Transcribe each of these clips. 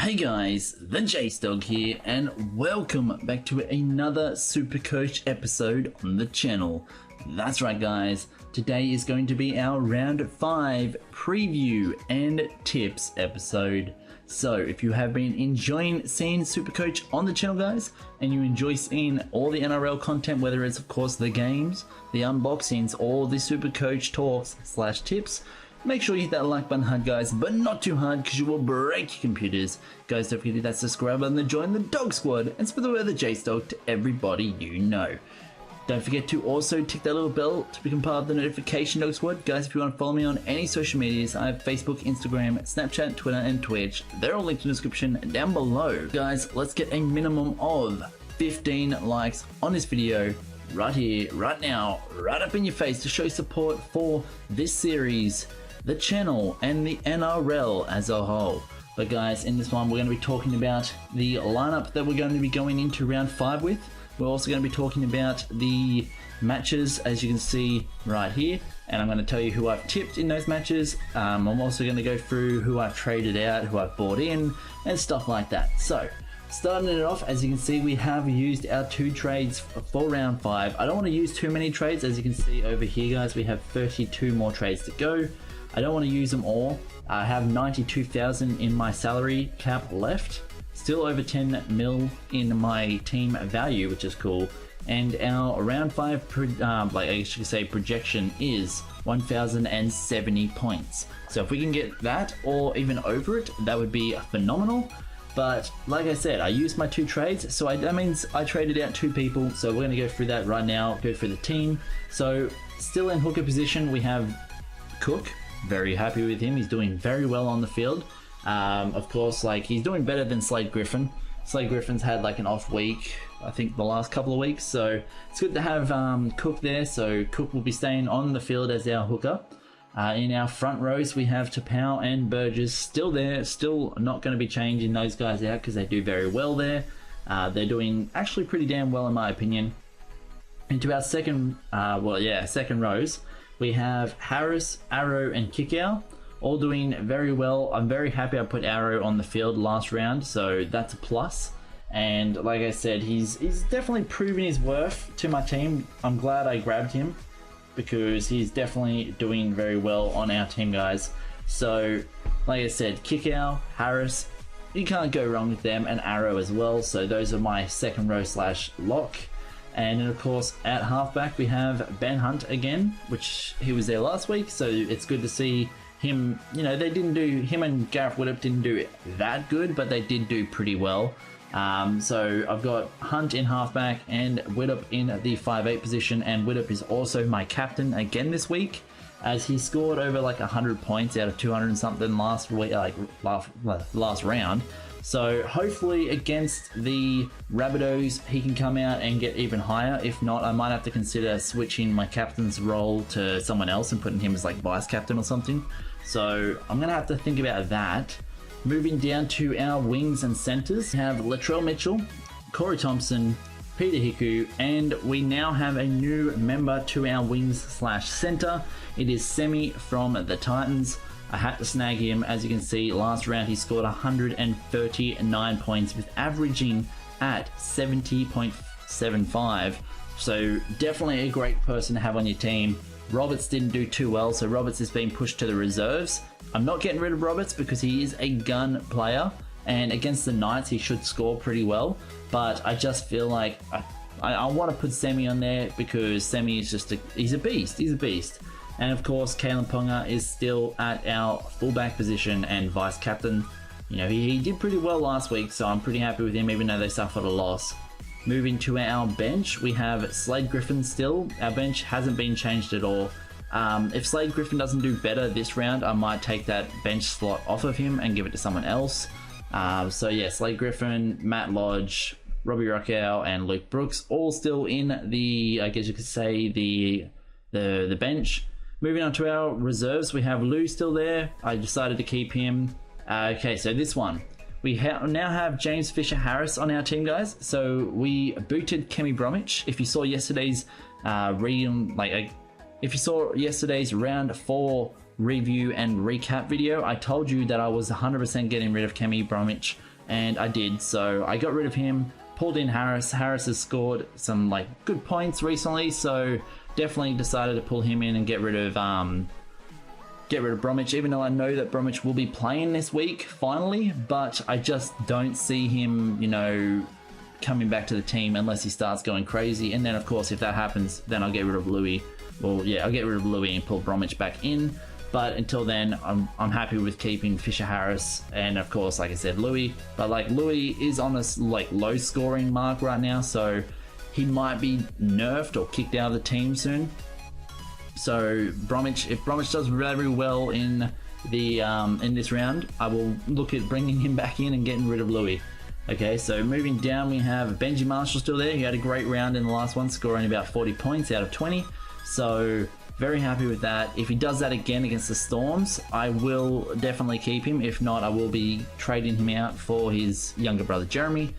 Hey guys, TheJaseDawg here, and welcome back to another Supercoach episode on the channel. That's right guys, today is going to be our round 5 preview and tips episode. So if you have been enjoying seeing Supercoach on the channel guys, and you enjoy seeing all the NRL content, whether it's of course the games, the unboxings, or the Supercoach talks / tips, make sure you hit that like button hard guys, but not too hard because you will break your computers. Guys, don't forget that subscribe button to join the dog squad and spread the word of the TheJaseDawg to everybody you know. Don't forget to also tick that little bell to become part of the notification dog squad. Guys, if you want to follow me on any social medias, I have Facebook, Instagram, Snapchat, Twitter, and Twitch. They're all linked in the description down below. Guys, let's get a minimum of 15 likes on this video right here, right now, right up in your face to show support for this series, the channel, and the NRL as a whole. But guys, in this one we're going to be talking about the lineup that we're going to be going into round 5 with. We're also going to be talking about the matches, as you can see right here, and I'm going to tell you who I've tipped in those matches. I'm also going to go through who I've traded out, who I've bought in, and stuff like that. So starting it off, as you can see, we have used our 2 trades for round 5. I don't want to use too many trades. As you can see over here guys, we have 32 more trades to go. I don't want to use them all. I have 92,000 in my salary cap left. Still over 10 mil in my team value, which is cool. And our round 5, projection is 1,070 points. So if we can get that or even over it, that would be phenomenal. But like I said, I used my 2 trades, so that means I traded out 2 people. So we're going to go through that right now, go through the team. So still in hooker position, we have Cook. Very happy with him. He's doing very well on the field. Of course, like, he's doing better than Slade Griffin. Slade Griffin's had like an off week, I think the last couple of weeks, so it's good to have Cook there. So Cook will be staying on the field as our hooker. In our front rows we have Tapau and Burgess still there, still not going to be changing those guys out because they do very well there. They're doing actually pretty damn well in my opinion. Into our second rows we have Harris, Arrow, and Kickout, all doing very well. I'm very happy I put Arrow on the field last round, so that's a plus. And like I said, he's definitely proven his worth to my team. I'm glad I grabbed him because he's definitely doing very well on our team, guys. So like I said, Kickout, Harris, you can't go wrong with them, and Arrow as well. So those are my second row / lock. And then of course at halfback we have Ben Hunt again, which he was there last week, so it's good to see him. You know, they didn't do, him and Gareth Widdop didn't do it that good, but they did do pretty well. So I've got Hunt in halfback and Widdop in the 5'8" position, and Widdop is also my captain again this week, as he scored over like 100 points out of 200 and something last week, like last round. So hopefully against the Rabbitohs he can come out and get even higher. If not, I might have to consider switching my captain's role to someone else and putting him as like vice captain or something. So I'm gonna have to think about that. Moving down to our wings and centers, we have Latrell Mitchell, Corey Thompson, Peter Hiku, and we now have a new member to our wings / center. It is Semi from the Titans. I had to snag him. As you can see, last round he scored 139 points with averaging at 70.75. So definitely a great person to have on your team. Roberts didn't do too well, so Roberts is being pushed to the reserves. I'm not getting rid of Roberts because he is a gun player, and against the Knights he should score pretty well. But I just feel like I want to put Semi on there because Semi is just he's a beast. He's a beast. And of course, Kalen Ponga is still at our fullback position and vice captain. You know, he did pretty well last week, so I'm pretty happy with him, even though they suffered a loss. Moving to our bench, we have Slade Griffin still. Our bench hasn't been changed at all. If Slade Griffin doesn't do better this round, I might take that bench slot off of him and give it to someone else. So yeah, Slade Griffin, Matt Lodge, Robbie Rockow, and Luke Brooks, all still in the, I guess you could say, the bench. Moving on to our reserves, we have Lou still there. I decided to keep him. Okay, so this one. We now have James Fisher-Harris on our team, guys. So we booted Kemi Bromwich. If you saw yesterday's round 4 review and recap video, I told you that I was 100% getting rid of Kemi Bromwich and I did. So I got rid of him, pulled in Harris. Harris has scored some like good points recently, so definitely decided to pull him in and get rid of Bromwich, even though I know that Bromwich will be playing this week finally, but I just don't see him, you know, coming back to the team unless he starts going crazy. And then of course if that happens, then I'll get rid of Louis. Well, yeah, I'll get rid of Louis and pull Bromwich back in. But until then, I'm happy with keeping Fisher Harris and of course, like I said, Louis. But like Louis is on a like low scoring mark right now, so he might be nerfed or kicked out of the team soon. So Bromwich, if Bromwich does very well in the in this round, I will look at bringing him back in and getting rid of Louis. Okay, so moving down, we have Benji Marshall still there. He had a great round in the last one, scoring about 40 points out of 20. So very happy with that. If he does that again against the Storms, I will definitely keep him. If not, I will be trading him out for his younger brother Jeremy.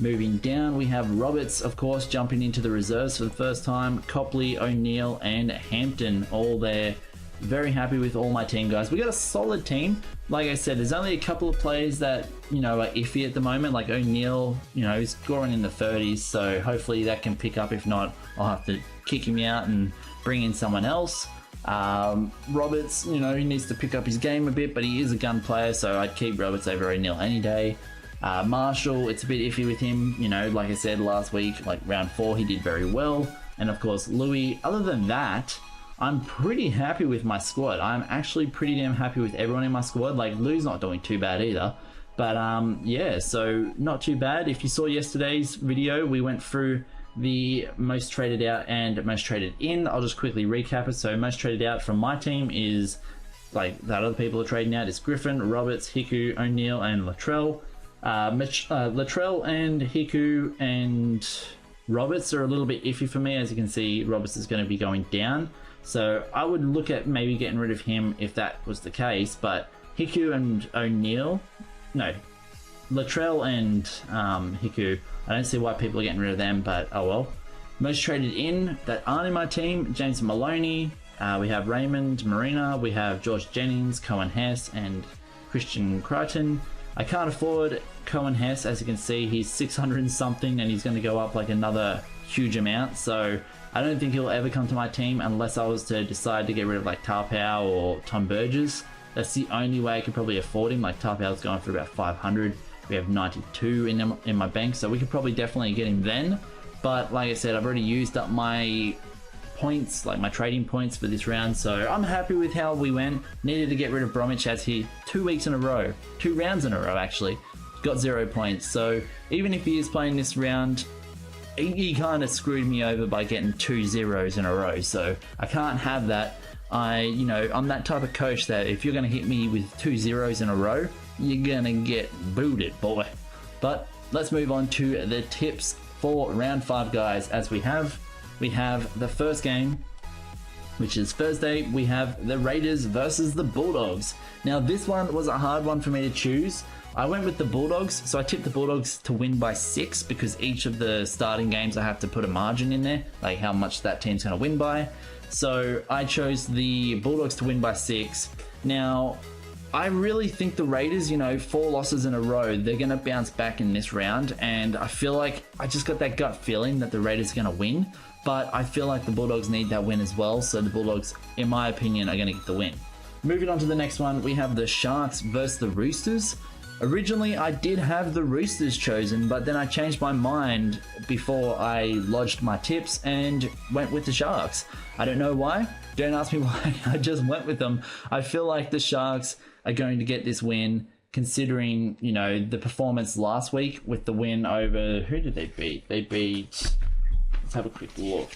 Moving down, we have Roberts, of course, jumping into the reserves for the first time. Copley, O'Neill, and Hampton all there. Very happy with all my team, guys. We got a solid team. Like I said, there's only a couple of players that, you know, are iffy at the moment. Like O'Neill, you know, he's scoring in the 30s, so hopefully that can pick up. If not, I'll have to kick him out and bring in someone else. Roberts, you know, he needs to pick up his game a bit, but he is a gun player, so I'd keep Roberts over O'Neill any day. Marshall, it's a bit iffy with him, you know, like I said last week, like round 4, he did very well. And of course, Louis, other than that, I'm pretty happy with my squad. I'm actually pretty damn happy with everyone in my squad. Like, Lou's not doing too bad either. But yeah, so not too bad. If you saw yesterday's video, we went through the most traded out and most traded in. I'll just quickly recap it. So most traded out from my team is, like, that other people are trading out is Griffin, Roberts, Hiku, O'Neill, and Latrell. Latrell and Hiku and Roberts are a little bit iffy for me. As you can see, Roberts is going to be going down, so I would look at maybe getting rid of him if that was the case. But Hiku and O'Neill, no, Latrell and Hiku, I don't see why people are getting rid of them, but oh well. Most traded in that aren't in my team: James Maloney, we have Raymond Marina, we have George Jennings, Cohen Hess, and Christian Crichton. I can't afford Cohen Hess. As you can see, he's 600 and something, and he's going to go up like another huge amount. So I don't think he'll ever come to my team unless I was to decide to get rid of like Tarpow or Tom Burgess. That's the only way I could probably afford him. Like Tarpow's going for about 500. We have 92 in my bank, so we could probably definitely get him then. But like I said, I've already used up my points, like my trading points for this round, so I'm happy with how we went. Needed to get rid of Bromwich, as he 2 weeks in a row, 2 rounds in a row actually, got 0 points. So even if he is playing this round, he kind of screwed me over by getting 2 zeros in a row, so I can't have that. You know, I'm that type of coach that if you're going to hit me with 2 zeros in a row, you're going to get booted, boy. But let's move on to the tips for round 5, guys. As we have the first game, which is Thursday. We have the Raiders versus the Bulldogs. Now this one was a hard one for me to choose. I went with the Bulldogs, so I tipped the Bulldogs to win by 6 because each of the starting games I have to put a margin in there, like how much that team's going to win by. So I chose the Bulldogs to win by 6. Now, I really think the Raiders, you know, 4 losses in a row, they're going to bounce back in this round, and I feel like I just got that gut feeling that the Raiders are going to win, but I feel like the Bulldogs need that win as well, so the Bulldogs, in my opinion, are going to get the win. Moving on to the next one, we have the Sharks versus the Roosters. Originally, I did have the Roosters chosen, but then I changed my mind before I lodged my tips and went with the Sharks. I don't know why. Don't ask me why. I just went with them. I feel like the Sharks are going to get this win, considering, you know, the performance last week with the win over... Who did they beat? They beat... Let's have a quick look.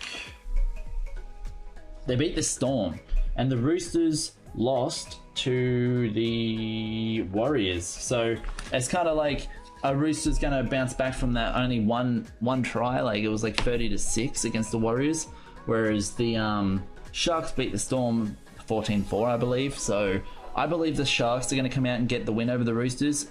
They beat the Storm, and the Roosters lost to the Warriors. So it's kind of like a Roosters going to bounce back from that only one try. Like it was like 30-6 against the Warriors, whereas the Sharks beat the Storm 14-4, I believe. So I believe the Sharks are going to come out and get the win over the Roosters.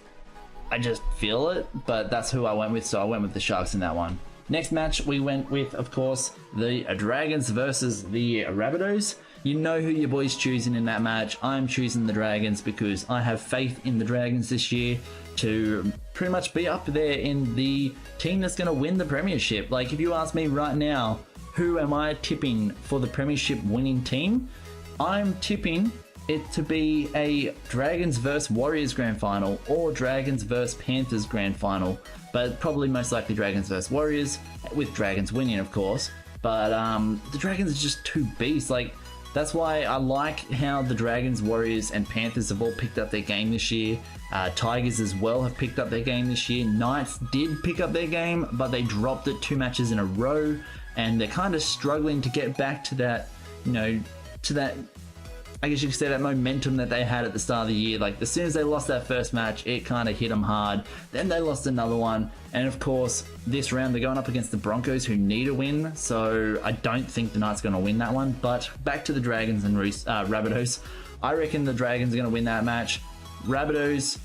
I just feel it, but that's who I went with, so I went with the Sharks in that one. Next match, we went with, of course, the Dragons versus the Rabbitohs. You know who your boy's choosing in that match. I'm choosing the Dragons because I have faith in the Dragons this year to pretty much be up there in the team that's going to win the premiership. Like, if you ask me right now, who am I tipping for the premiership winning team? I'm tipping it to be a Dragons vs Warriors grand final or Dragons vs Panthers grand final, but probably most likely Dragons vs Warriors, with Dragons winning, of course. But the Dragons are just too beasts. Like, that's why I like how the Dragons, Warriors, and Panthers have all picked up their game this year. Tigers as well have picked up their game this year. Knights did pick up their game, but they dropped it 2 matches in a row, and they're kind of struggling to get back to that, you know, to that, I guess you could say, that momentum that they had at the start of the year. Like, as soon as they lost that first match, it kind of hit them hard. Then they lost another one. And of course, this round they're going up against the Broncos, who need a win. So I don't think the Knights are going to win that one. But back to the Dragons and Rabbitohs. I reckon the Dragons are going to win that match. Rabbitohs,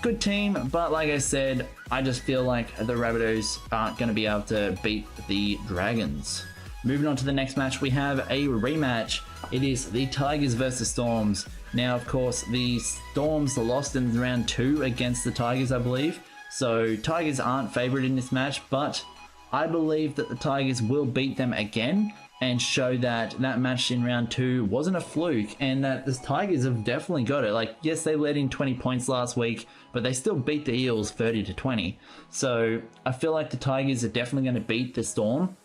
good team. But like I said, I just feel like the Rabbitohs aren't going to be able to beat the Dragons. Moving on to the next match, we have a rematch. It is the Tigers versus Storms. Now, of course, the Storms lost in round 2 against the Tigers, I believe. So Tigers aren't favourite in this match, but I believe that the Tigers will beat them again and show that that match in round 2 wasn't a fluke, and that the Tigers have definitely got it. Like, yes, they led in 20 points last week, but they still beat the Eels 30-20. So I feel like the Tigers are definitely going to beat the Storm.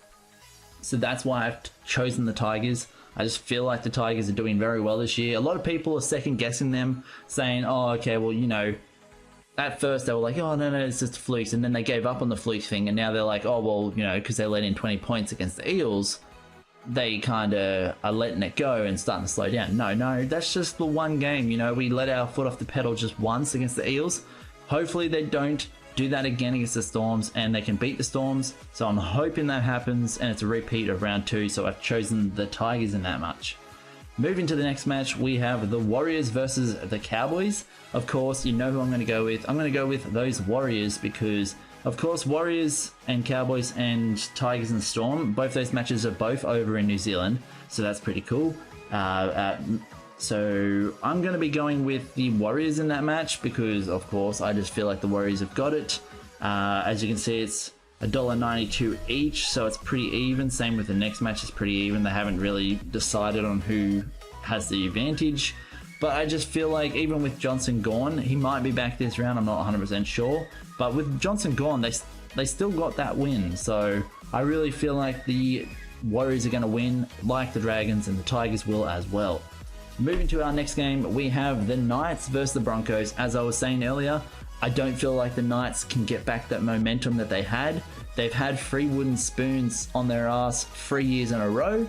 So that's why I've chosen the Tigers. I just feel like the Tigers are doing very well this year. A lot of people are second guessing them, saying, oh, okay, well, you know, at first they were like, oh, no, it's just flukes. And then they gave up on the fluke thing. And now they're like, oh, well, you know, because they let in 20 points against the Eels, they kind of are letting it go and starting to slow down. No, that's just the one game. You know, we let our foot off the pedal just once against the Eels. Hopefully they don't do that again against the Storms and they can beat the Storms. So I'm hoping that happens and it's a repeat of round 2. So I've chosen the Tigers in that match. Moving to the next match, we have the Warriors versus the Cowboys. Of course, you know who I'm going to go with. I'm going to go with those Warriors because, of course, Warriors and Cowboys and Tigers and Storm, both those matches are both over in New Zealand. So that's pretty cool. So I'm going to be going with the Warriors in that match because, of course, I just feel like the Warriors have got it. As you can see, it's $1.92 each, so it's pretty even. Same with the next match, it's pretty even. They haven't really decided on who has the advantage. But I just feel like even with Johnson gone, he might be back this round, I'm not 100% sure. But with Johnson gone, they still got that win. So I really feel like the Warriors are going to win, like the Dragons, and the Tigers will as well. Moving to our next game, we have the Knights versus the Broncos. As I was saying earlier, I don't feel like the Knights can get back that momentum that they had. They've had 3 wooden spoons on their ass 3 years in a row.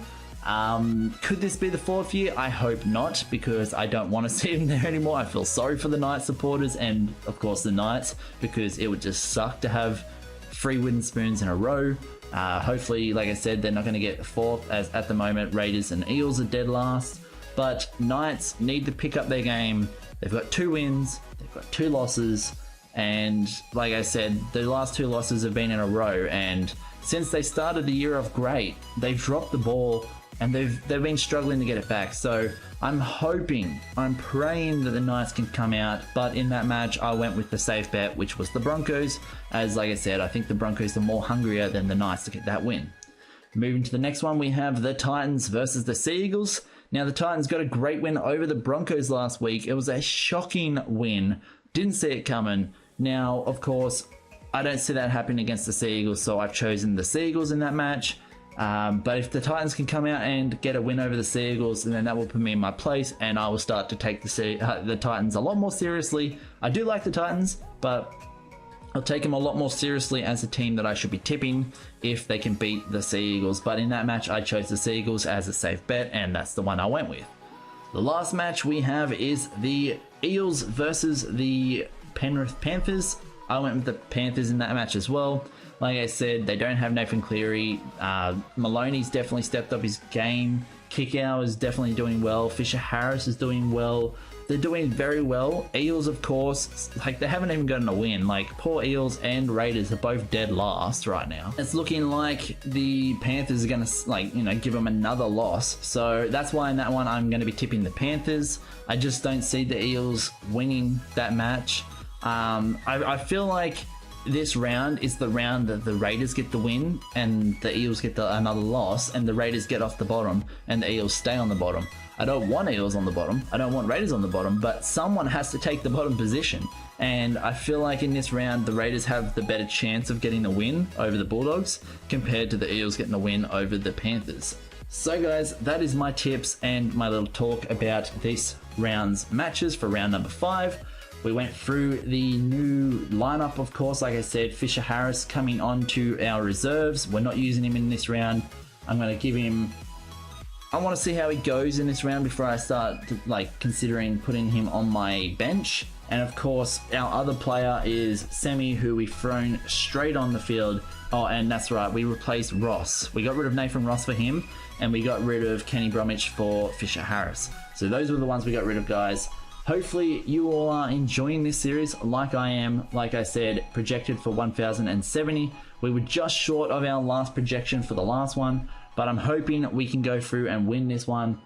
Could this be the 4th year? I hope not, because I don't want to see them there anymore. I feel sorry for the Knights supporters and, of course, the Knights, because it would just suck to have 3 wooden spoons in a row. Hopefully, like I said, they're not going to get 4th, as at the moment Raiders and Eels are dead last. But Knights need to pick up their game. They've got 2 wins, they've got 2 losses, and like I said, the last 2 losses have been in a row, and since they started the year off great, they've dropped the ball and they've been struggling to get it back. So I'm praying that the Knights can come out, but in that match I went with the safe bet, which was the Broncos, as like I said, I think the Broncos are more hungrier than the Knights to get that win. Moving to the next one, we have the Titans versus the Sea Eagles. Now, the Titans got a great win over the Broncos last week. It was a shocking win. Didn't see it coming. Now, of course, I don't see that happening against the Sea Eagles, so I've chosen the Sea Eagles in that match. But if the Titans can come out and get a win over the Sea Eagles, then that will put me in my place, and I will start to take the Titans a lot more seriously. I do like the Titans, but I'll take them a lot more seriously as a team that I should be tipping if they can beat the Sea Eagles. But in that match, I chose the Sea Eagles as a safe bet, and that's the one I went with. The last match we have is the Eels versus the Penrith Panthers. I went with the Panthers in that match as well. Like I said, they don't have Nathan Cleary. Maloney's definitely stepped up his game. Kickout is definitely doing well. Fisher Harris is doing well. They're doing very well. Eels, of course, like, they haven't even gotten a win. Like, poor Eels and Raiders are both dead last right now. It's looking like the Panthers are going to, like, you know, give them another loss. So that's why in that one I'm going to be tipping the Panthers. I just don't see the Eels winning that match. I feel like this round is the round that the Raiders get the win and the Eels get another loss, and the Raiders get off the bottom and the Eels stay on the bottom. I don't want Eels on the bottom, I don't want Raiders on the bottom, but someone has to take the bottom position. And I feel like in this round, the Raiders have the better chance of getting a win over the Bulldogs compared to the Eels getting a win over the Panthers. So guys, that is my tips and my little talk about this round's matches for round number 5. We went through the new lineup, of course. Like I said, Fisher Harris coming on to our reserves. We're not using him in this round. I'm going to give him... I want to see how he goes in this round before I start considering putting him on my bench. And of course, our other player is Semi, who we've thrown straight on the field. Oh, and that's right, we replaced Ross. We got rid of Nathan Ross for him, and we got rid of Kenny Bromwich for Fisher Harris. So those were the ones we got rid of, guys. Hopefully you all are enjoying this series like I am. Like I said, projected for 1070. We were just short of our last projection for the last one, but I'm hoping we can go through and win this one.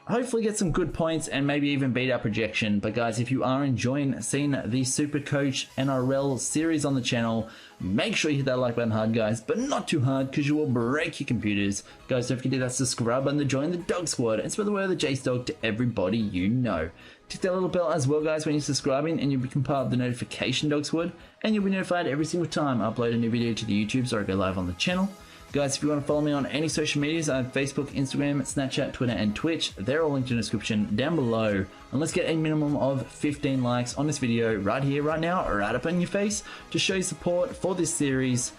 Hopefully get some good points and maybe even beat our projection. But guys, if you are enjoying seeing the Supercoach NRL series on the channel, make sure you hit that like button hard, guys, but not too hard because you will break your computers. Guys, don't forget that subscribe button to join the dog squad and spread the word of the JaseDawg to everybody you know. Tick that little bell as well, guys, when you're subscribing, and you'll become part of the notification dog squad, and you'll be notified every single time I upload a new video to the YouTube or I go live on the channel. Guys, if you want to follow me on any social medias, I have Facebook, Instagram, Snapchat, Twitter, and Twitch. They're all linked in the description down below. And let's get a minimum of 15 likes on this video right here, right now, right up in your face to show support for this series,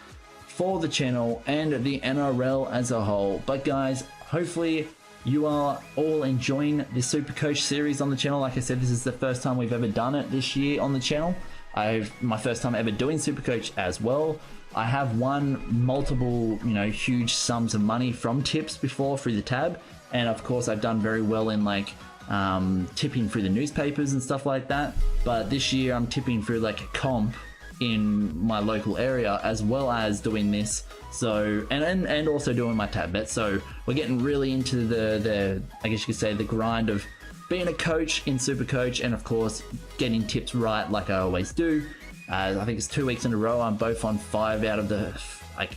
for the channel, and the NRL as a whole. But guys, hopefully you are all enjoying this Supercoach series on the channel. Like I said, this is the first time we've ever done it this year on the channel. My first time ever doing Supercoach as well. I have won multiple, huge sums of money from tips before through the tab, and of course I've done very well in tipping through the newspapers and stuff like that. But this year I'm tipping through a comp in my local area as well as doing this. So and also doing my tab bet. So we're getting really into the I guess you could say the grind of being a coach in Supercoach, and of course getting tips right like I always do. I think it's 2 weeks in a row. I'm both on 5 out of the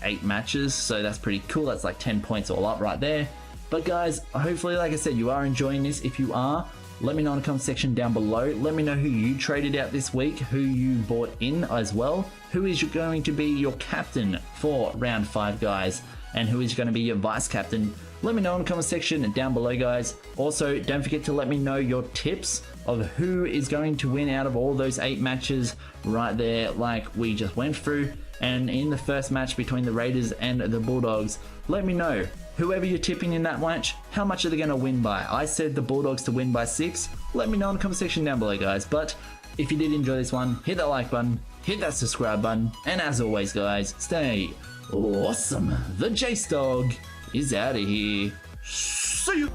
8 matches, so that's pretty cool. That's 10 points all up right there. But guys, hopefully, like I said, you are enjoying this. If you are, let me know in the comment section down below. Let me know who you traded out this week, who you bought in as well, who is going to be your captain for round 5, guys, and who is going to be your vice captain. Let me know in the comment section down below, guys. Also, don't forget to let me know your tips of who is going to win out of all those 8 matches right there like we just went through. And in the first match between the Raiders and the Bulldogs, let me know, whoever you're tipping in that match, how much are they going to win by? I said the Bulldogs to win by 6. Let me know in the comment section down below, guys. But if you did enjoy this one, hit that like button, hit that subscribe button, and as always, guys, stay awesome. The JaseDawg is out of here. See you.